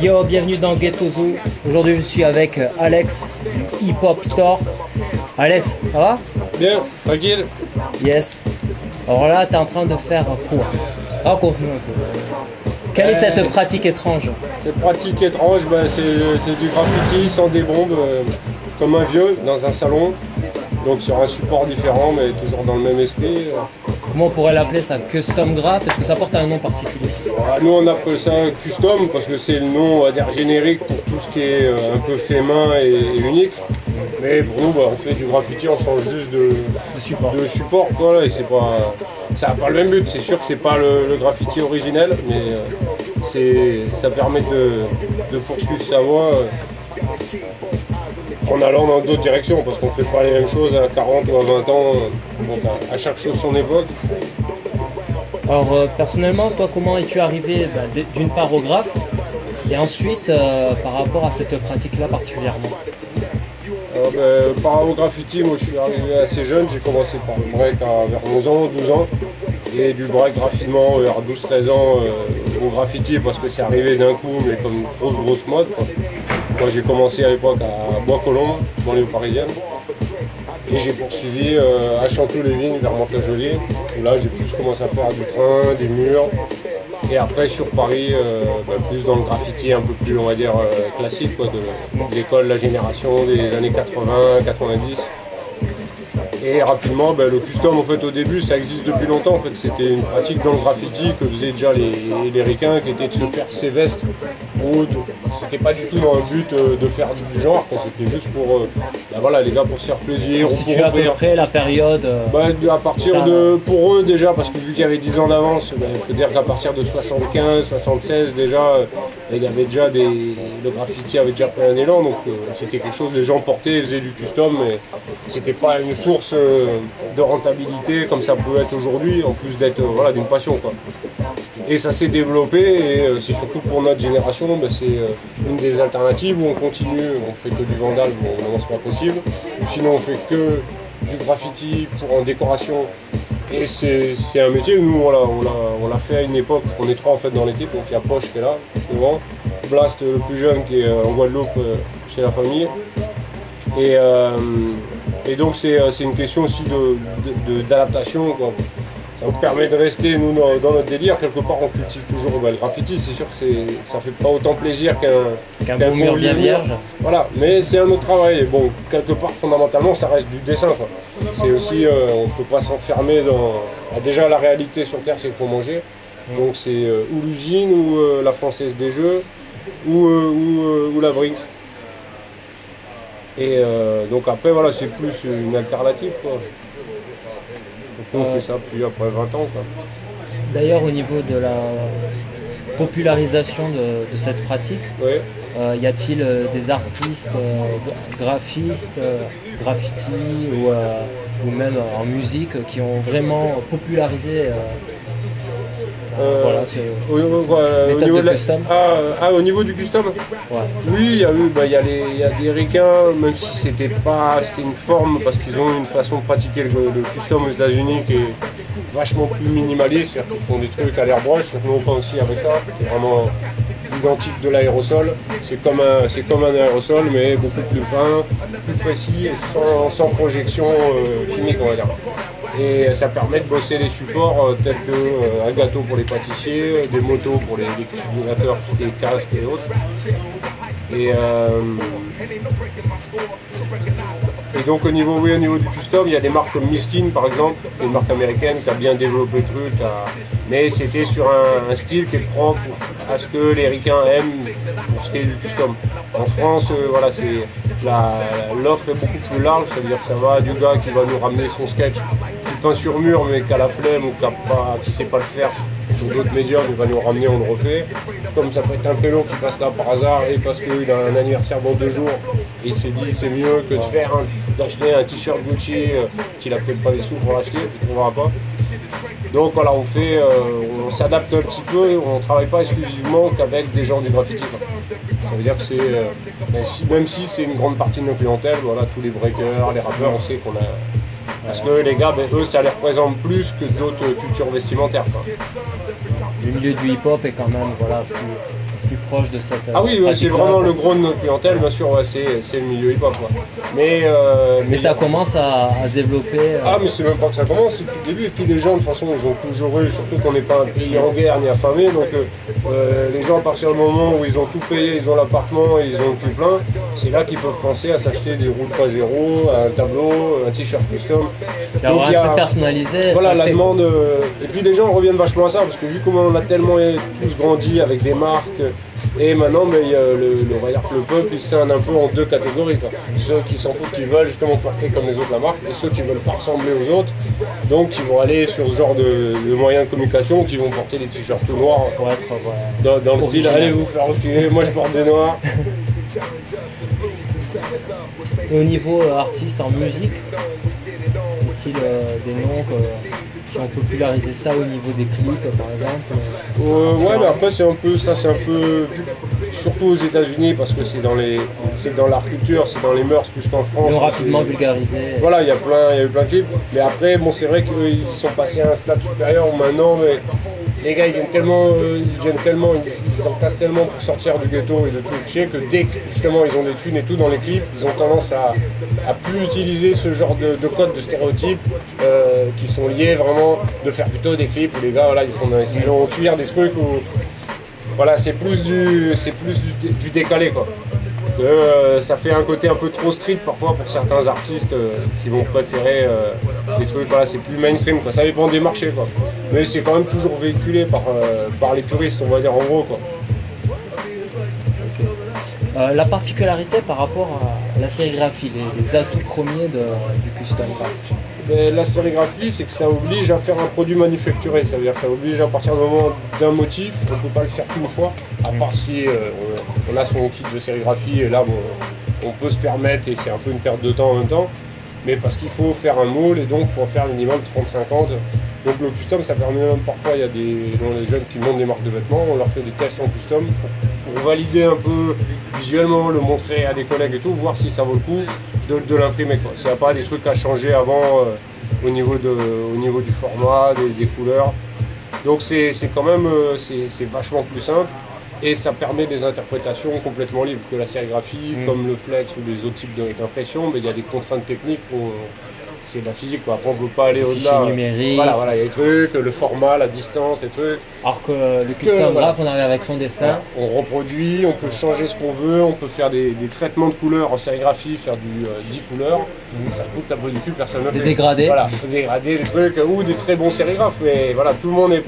Yo, bienvenue dans Ghetto Zoo. Aujourd'hui je suis avec Alex du Hip Hop Store. Alex, ça va? Bien, tranquille. Yes. Alors là, tu es en train de faire quoi? Raconte-nous un peu. Quelle est cette pratique étrange? Cette pratique étrange, c'est du graffiti sans des bombes, comme un vieux, dans un salon. Donc sur un support différent, mais toujours dans le même esprit. Comment on pourrait l'appeler ça? Custom graph? Est-ce que ça porte un nom particulier? Nous on appelle ça custom parce que c'est le nom, on va dire, générique pour tout ce qui est un peu fait main et unique. Mais pour nous, on fait du graffiti, on change juste de support quoi, et c'est pas, ça n'a pas le même but. C'est sûr que c'est pas le graffiti originel, mais ça permet de poursuivre sa voie en allant dans d'autres directions, parce qu'on ne fait pas les mêmes choses à 40 ou à 20 ans, donc à chaque chose son époque. Alors personnellement, toi comment es-tu arrivé d'une part au graphe et ensuite par rapport à cette pratique-là particulièrement? Par rapport au graffiti, moi je suis arrivé assez jeune, j'ai commencé par le break vers 11 ans, 12 ans, et du break rapidement vers 12-13 ans au graffiti parce que c'est arrivé d'un coup, mais comme une grosse mode, quoi. Moi j'ai commencé à l'époque à Bois-Colombes, banlieue parisienne, et j'ai poursuivi à Chanteloup-les-Vignes vers Mantes-la-Jolie, où là j'ai plus commencé à faire du train, des murs, et après sur Paris, plus dans le graffiti un peu plus, on va dire, classique, quoi, de l'école, la génération des années 80-90. Et rapidement, le custom, en fait, au début, ça existe depuis longtemps. En fait, c'était une pratique dans le graffiti que faisaient déjà les ricains, qui étaient de se faire ses vestes. C'était pas du tout dans un but de faire du genre, c'était juste pour, les gars, pour se faire plaisir. Si tu as à peu près la période. À partir de, pour eux déjà, parce que vu qu'il y avait 10 ans d'avance, il faut dire qu'à partir de 75, 76 déjà, il y avait déjà le graffiti avait déjà pris un élan, donc c'était quelque chose, les gens portaient, faisaient du custom, mais c'était pas une source de rentabilité comme ça peut être aujourd'hui, en plus d'être d'une passion, quoi. Et ça s'est développé, et c'est surtout pour notre génération, c'est une des alternatives où on continue, on fait que du vandal, non c'est pas possible, ou sinon on fait que du graffiti en décoration. Et c'est un métier, nous on l'a fait à une époque, parce qu'on est 3 en fait dans l'équipe, donc il y a Poche qui est là, devant, Blast le plus jeune qui est en Guadeloupe chez la famille. Et donc c'est une question aussi d'adaptation, quoi. Ça nous permet de rester, nous, dans notre délire. Quelque part, on cultive toujours le graffiti. C'est sûr que ça fait pas autant plaisir qu'un bon mur bien vierge. Voilà, mais c'est un autre travail. Et bon, quelque part, fondamentalement, ça reste du dessin, quoi. C'est aussi, on ne peut pas s'enfermer dans... déjà, la réalité sur Terre, c'est qu'il faut manger. Donc c'est ou l'usine, ou la Française des Jeux, ou la Brinks. Et donc après, c'est plus une alternative, quoi. Donc on fait ça puis après 20 ans, quoi. D'ailleurs, au niveau de la popularisation de cette pratique, ouais. Y a-t-il des artistes, graphistes, graffiti ou même en musique qui ont vraiment popularisé au niveau de custom? Au niveau du custom, ouais. Oui, il y a des ricains, même si c'était une forme, parce qu'ils ont une façon de pratiquer le custom aux États-Unis qui est vachement plus minimaliste, c'est-à-dire qu'ils font des trucs à l'airbrush, nous on pense aussi avec ça, c'est vraiment identique de l'aérosol, c'est comme un aérosol mais beaucoup plus fin, plus précis et sans projection chimique, on va dire. Et ça permet de bosser les supports tels que un gâteau pour les pâtissiers, des motos pour les customisateurs, tout ce qui est casques et autres. Et donc au niveau du custom, il y a des marques comme Miskin par exemple, une marque américaine qui a bien développé le truc, mais c'était sur un style qui est propre à ce que les ricains aiment pour ce qui est du custom. En France, l'offre est beaucoup plus large, c'est-à-dire que ça va du gars qui va nous ramener son sketch tout peint sur mur mais qui a la flemme ou qui ne sait pas le faire sur d'autres médias, il va nous ramener, on le refait. Comme ça peut être un pélo qui passe là par hasard et parce qu'il a un anniversaire dans 2 jours, il s'est dit c'est mieux que d'acheter un t-shirt Gucci qu'il a peut-être pas les sous pour l'acheter, il ne trouvera pas. Donc voilà, on s'adapte un petit peu, on ne travaille pas exclusivement qu'avec des gens du graffiti, quoi. Ça veut dire que même si c'est une grande partie de nos clientèles, tous les breakers, les rappeurs, on sait qu'on a... Parce que les gars, eux, ça les représente plus que d'autres cultures vestimentaires, quoi. Le milieu du hip-hop est quand même plus proche de cette. Ah oui, c'est vraiment le gros de notre clientèle, bien sûr, ouais, c'est le milieu hip-hop. Mais ça commence à se développer. Ah, mais c'est même pas que ça commence, c'est depuis le début. Et puis les gens, de toute façon, ils ont toujours eu, surtout qu'on n'est pas un pays en guerre ni affamé. Donc les gens, à partir du moment où ils ont tout payé, ils ont l'appartement et ils ont le cul plein, c'est là qu'ils peuvent penser à s'acheter des roues de Pajero, un tableau, un t-shirt custom. D'avoir un peu personnalisé. Voilà, la demande. Et puis les gens reviennent vachement à ça, parce que vu comment on a tellement tous grandi avec des marques, et maintenant, mais, on va dire que le peuple il scinde un peu en deux catégories. Quoi. Ceux qui s'en foutent, qui veulent justement porter comme les autres la marque, et ceux qui veulent pas ressembler aux autres, donc qui vont aller sur ce genre de moyens de communication, qui vont porter des t-shirts tout noirs pour être, dans le style allez vous faire reculer, moi je porte des noirs. Et au niveau artiste en musique, est-il des noms qui ont popularisé ça au niveau des clips par exemple ouais, mais après c'est un peu surtout aux États-Unis parce que c'est dans l'art culture, c'est dans les mœurs plus qu'en France. Ils ont rapidement vulgarisé. Voilà, il y a eu plein de clips, mais après bon c'est vrai qu'ils sont passés à un stade supérieur maintenant, mais les gars ils en cassent tellement pour sortir du ghetto et de tout le cliché que dès que justement ils ont des thunes et tout dans les clips, ils ont tendance à plus utiliser ce genre de codes, de stéréotypes qui sont liés vraiment de faire plutôt des clips où les gars voilà, ils sont dans les salons en cuir, des trucs où voilà, c'est plus du décalé quoi. Ça fait un côté un peu trop street parfois pour certains artistes qui vont préférer des trucs, voilà, c'est plus mainstream quoi. Ça dépend des marchés quoi. Mais c'est quand même toujours véhiculé par les puristes on va dire en gros quoi. La particularité par rapport à la sérigraphie, les atouts premiers du custom craft. La sérigraphie, c'est que ça oblige à faire un produit manufacturé, ça veut dire que ça oblige à partir du moment d'un motif, on ne peut pas le faire qu'une fois, à part si on a son kit de sérigraphie et là bon, on peut se permettre et c'est un peu une perte de temps en même temps, mais parce qu'il faut faire un moule et donc il faut en faire minimum 30-50. Donc le custom ça permet même parfois, il y a des jeunes qui montent des marques de vêtements, on leur fait des tests en custom pour valider un peu visuellement, le montrer à des collègues et tout, voir si ça vaut le coup de l'imprimer quoi. S'il n'y a pas des trucs à changer avant au niveau du format, des couleurs. Donc c'est quand même c'est vachement plus simple et ça permet des interprétations complètement libres que la sérigraphie, comme le flex ou les autres types d'impression, mais il y a des contraintes techniques où c'est de la physique quoi. Après on peut pas aller au-delà. Numérique. Voilà, il y a des trucs, le format, la distance, les trucs. Alors que le custom graph, on arrive avec son dessin. Voilà. On reproduit, on peut changer ce qu'on veut, on peut faire des traitements de couleurs en sérigraphie, faire du 10 couleurs. Ça coûte un peu du cul, personne ne fait. Des dégradés. Voilà, des dégradés, des trucs, ou des très bons sérigraphes, mais voilà, tout le monde n'a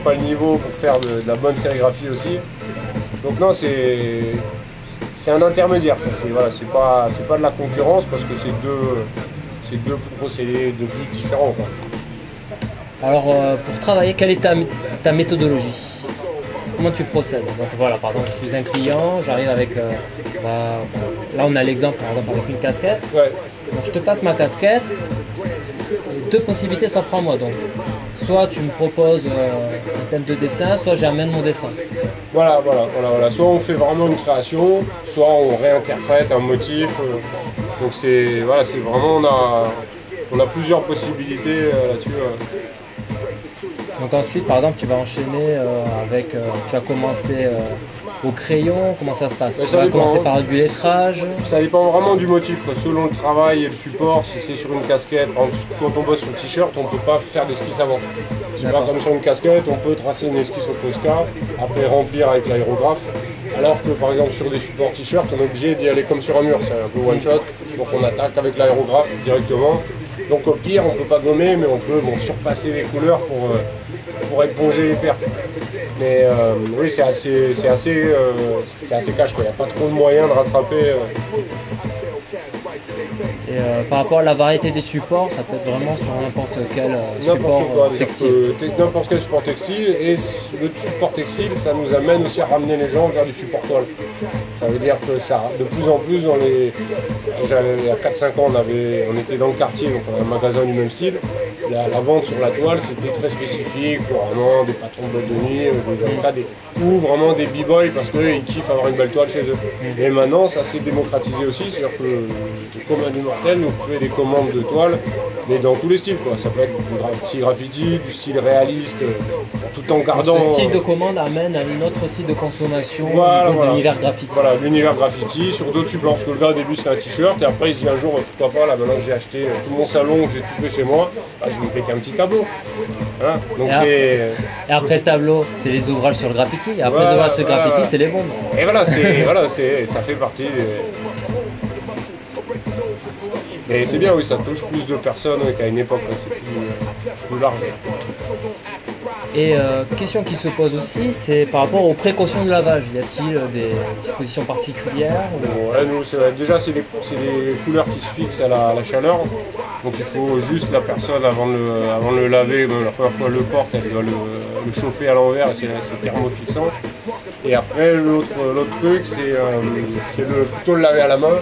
pas le niveau pour faire de la bonne sérigraphie aussi. Donc non, c'est un intermédiaire. C'est pas de la concurrence parce que c'est deux procédés, deux buts différents. Quoi. Alors, pour travailler, quelle est ta méthodologie? Comment tu procèdes? Donc voilà, par exemple, je suis un client, j'arrive avec... là, on a l'exemple, par exemple, avec une casquette. Ouais. Donc, je te passe ma casquette. Deux possibilités s'offrent à moi. Donc, soit tu me proposes un thème de dessin, soit j'amène mon dessin. Voilà. Soit on fait vraiment une création, soit on réinterprète un motif. Donc c'est vraiment on a plusieurs possibilités là-dessus. Donc ensuite, par exemple, tu vas enchaîner avec, tu vas commencer au crayon. Comment ça se passe? Tu vas commencer par du lettrage. Ça dépend vraiment du motif, quoi. Selon le travail et le support. Si c'est sur une casquette, par exemple, quand on bosse sur le t-shirt, on ne peut pas faire d'esquisse avant. C'est pas comme sur une casquette, on peut tracer une esquisse au Posca, après remplir avec l'aérographe. Alors que par exemple sur des supports t-shirt, on est obligé d'y aller comme sur un mur, c'est un peu one shot, donc on attaque avec l'aérographe directement. Donc au pire, on ne peut pas gommer, mais on peut surpasser les couleurs pour éponger les pertes. Mais oui, c'est assez cash, quoi. Il n'y a pas trop de moyens de rattraper. Et par rapport à la variété des supports, ça peut être vraiment sur n'importe quel support textile. N'importe quel support textile, et le support textile, ça nous amène aussi à ramener les gens vers du support toile. Ça veut dire que ça, de plus en plus, il y a 4-5 ans, on était dans le quartier, donc on a un magasin du même style. La vente sur la toile, c'était très spécifique pour vraiment des patrons de boîte de nuit, ou vraiment des b-boys parce qu'ils kiffent avoir une belle toile chez eux. Et maintenant, ça s'est démocratisé aussi, c'est-à-dire que le commun des mortels clientèle nous fait des commandes de toiles, mais dans tous les styles, quoi. Ça peut être du petit graffiti, du style réaliste, tout en gardant... Donc ce style de commande amène à une autre style de consommation Voilà, au niveau voilà. de l'univers graffiti. Voilà, l'univers graffiti sur d'autres supports. Parce que le gars au début c'était un t-shirt et après il se dit un jour pourquoi pas, là maintenant que j'ai acheté tout mon salon, que j'ai tout fait chez moi, bah, je vais me péter un petit tableau. Voilà. Donc Et après le tableau, c'est les ouvrages sur le graffiti. Et après Voilà, les ouvrages sur le voilà. graffiti, c'est les bombes. Et voilà, ça fait partie. Et c'est bien, oui, ça touche plus de personnes qu'à une époque, là, c'est plus large. Et question qui se pose aussi, c'est par rapport aux précautions de lavage. Y a-t-il des dispositions particulières ou... Ouais, nous, déjà, c'est les couleurs qui se fixent à la chaleur. Donc il faut juste la personne, avant de le laver, la première fois elle le porte, elle doit le chauffer à l'envers, et c'est thermofixant. Et après, l'autre truc, c'est plutôt le laver à la main.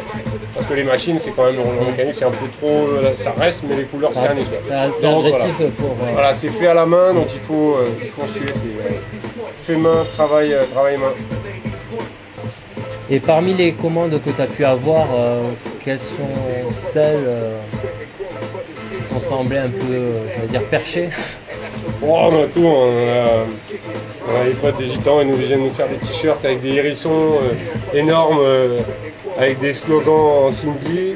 Parce que les machines, c'est quand même, en mécanique, c'est un peu trop, ça reste, mais les couleurs se ternissent. C'est assez agressif voilà. pour... Voilà, c'est fait à la main, donc il faut suer, c'est fait main, travail main. Et parmi les commandes que tu as pu avoir, quelles sont celles qui t'ont semblé un peu, j'allais dire, perchées? Oh, on a tout, on a les potes des gitans, ils nous viennent nous faire des t-shirts avec des hérissons énormes, avec des slogans en Sindhi.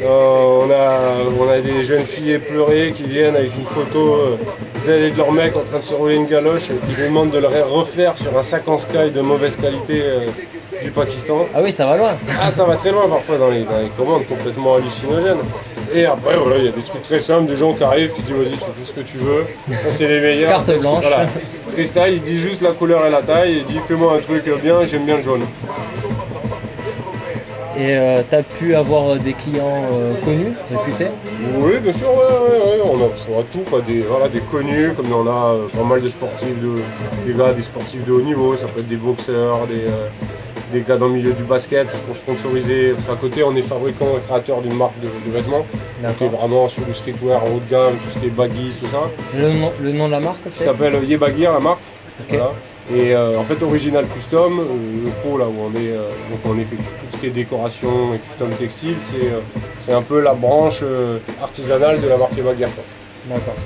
On a des jeunes filles éplorées qui viennent avec une photo d'elle et de leur mec en train de se rouler une galoche et qui nous demandent de le refaire sur un sac en sky de mauvaise qualité du Pakistan. Ah oui, ça va loin. Ah, ça va très loin parfois dans les commandes complètement hallucinogènes. Et après, voilà, il y a des trucs très simples, des gens qui arrivent, qui disent vas-y, tu fais ce que tu veux. Ça, c'est les meilleurs. Carte blanche. Voilà. Freestyle, il dit juste la couleur et la taille, il dit fais-moi un truc bien, j'aime bien le jaune. Et tu as pu avoir des clients connus, réputés? Oui, bien sûr, ouais. On a tout, quoi. Des connus, comme on a pas mal de sportifs, des sportifs de haut niveau, ça peut être des boxeurs, des gars dans le milieu du basket, parce qu'on sponsorisait, parce qu'à côté on est fabricant et créateur d'une marque de vêtements, qui est vraiment sur du streetwear en haut de gamme, tout ce qui est baggy, tout ça. Le nom de la marque, c'est? Ça s'appelle Yebagir, la marque. Okay. Voilà. Et en fait, Original Custom, le pro là où on est, donc on effectue tout ce qui est décoration et custom textile, c'est un peu la branche artisanale de la marque Yebagir. D'accord.